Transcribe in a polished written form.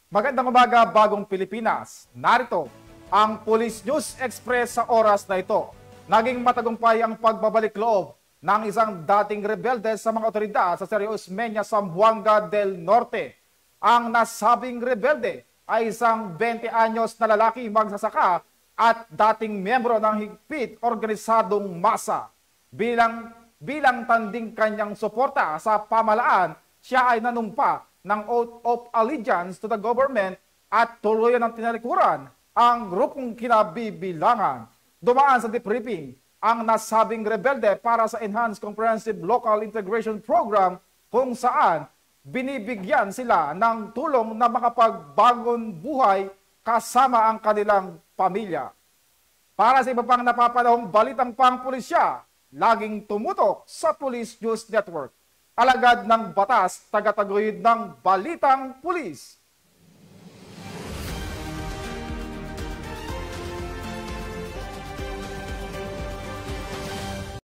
Magandang umaga, Bagong Pilipinas. Narito ang Police News Express sa oras na ito. Naging matagumpay ang pagbabalik loob ng isang dating rebelde sa mga otoridad sa Cerro Osmeña, Zamboanga del Norte. Ang nasabing rebelde ay isang 20 anyos na lalaki magsasaka at dating miyembro ng higpit organisadong masa. Bilang tanding kanyang suporta sa pamahalaan, siya ay nanumpa ng oath of allegiance to the government at tuluyan ng tinalikuran ang grupong kinabibilangan. Dumaan sa debriefing ang nasabing rebelde para sa Enhanced Comprehensive Local Integration Program kung saan binibigyan sila ng tulong na makapagbangon buhay kasama ang kanilang pamilya. Para sa iba pang napapanahong balitang pangpulisya, laging tumutok sa Police News Network. Alagad ng batas, tagataguyod ng Balitang Pulis,